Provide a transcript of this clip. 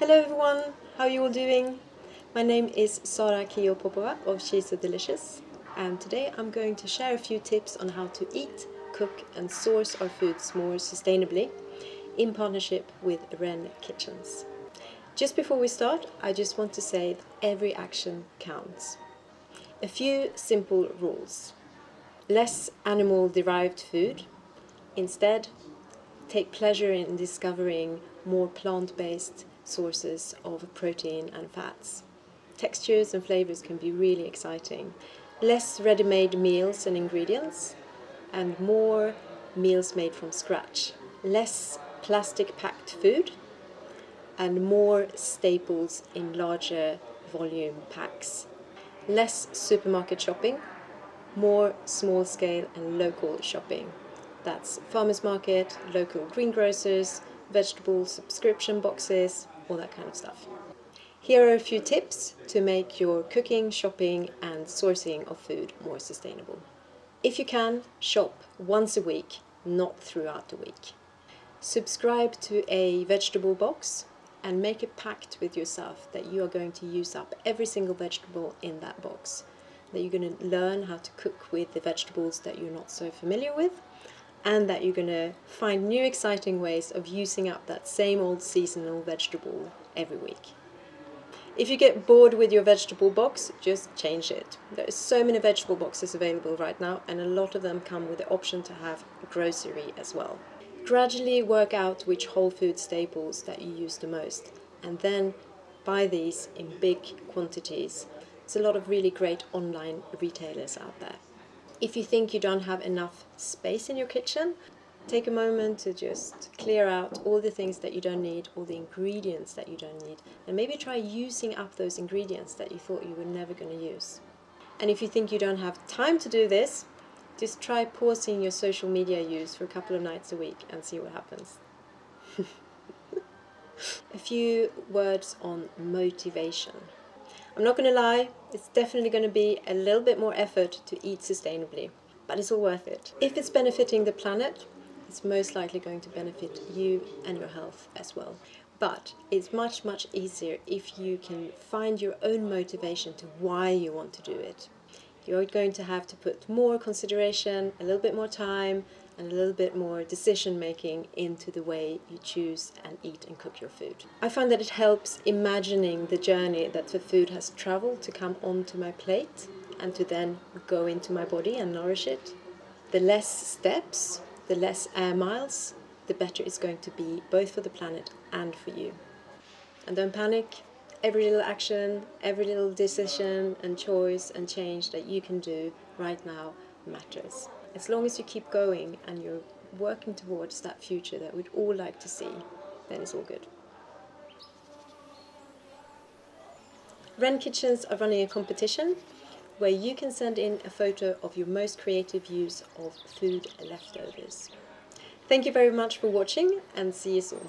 Hello everyone, how are you all doing? My name is Sara Kiyo Popowa of She's So Delicious, and today I'm going to share a few tips on how to eat, cook and source our foods more sustainably in partnership with Wren Kitchens. Just before we start, I just want to say that every action counts. A few simple rules. Less animal-derived food. Instead, take pleasure in discovering more plant-based sources of protein and fats. Textures and flavors can be really exciting. Less ready-made meals and ingredients, and more meals made from scratch. Less plastic packed food, and more staples in larger volume packs. Less supermarket shopping, more small-scale and local shopping. That's farmers market, local greengrocers, vegetable subscription boxes, all that kind of stuff. Here are a few tips to make your cooking, shopping and sourcing of food more sustainable. If you can, shop once a week, not throughout the week. Subscribe to a vegetable box and make a pact with yourself that you are going to use up every single vegetable in that box. That you're going to learn how to cook with the vegetables that you're not so familiar with, and that you're going to find new exciting ways of using up that same old seasonal vegetable every week. If you get bored with your vegetable box, just change it. There are so many vegetable boxes available right now, and a lot of them come with the option to have grocery as well. Gradually work out which whole food staples that you use the most, and then buy these in big quantities. There's a lot of really great online retailers out there. If you think you don't have enough space in your kitchen, take a moment to just clear out all the things that you don't need, all the ingredients that you don't need, and maybe try using up those ingredients that you thought you were never going to use. And if you think you don't have time to do this, just try pausing your social media use for a couple of nights a week and see what happens. A few words on motivation. I'm not going to lie, it's definitely going to be a little bit more effort to eat sustainably, but it's all worth it. If it's benefiting the planet, it's most likely going to benefit you and your health as well. But it's much, much easier if you can find your own motivation to why you want to do it. You're going to have to put more consideration, a little bit more time, and a little bit more decision making into the way you choose and eat and cook your food. I find that it helps imagining the journey that the food has traveled to come onto my plate and to then go into my body and nourish it. The less steps, the less air miles, the better it's going to be both for the planet and for you. And don't panic. Every little action, every little decision and choice and change that you can do right now matters. As long as you keep going and you're working towards that future that we'd all like to see, then it's all good. Wren Kitchens are running a competition where you can send in a photo of your most creative use of food leftovers. Thank you very much for watching and see you soon.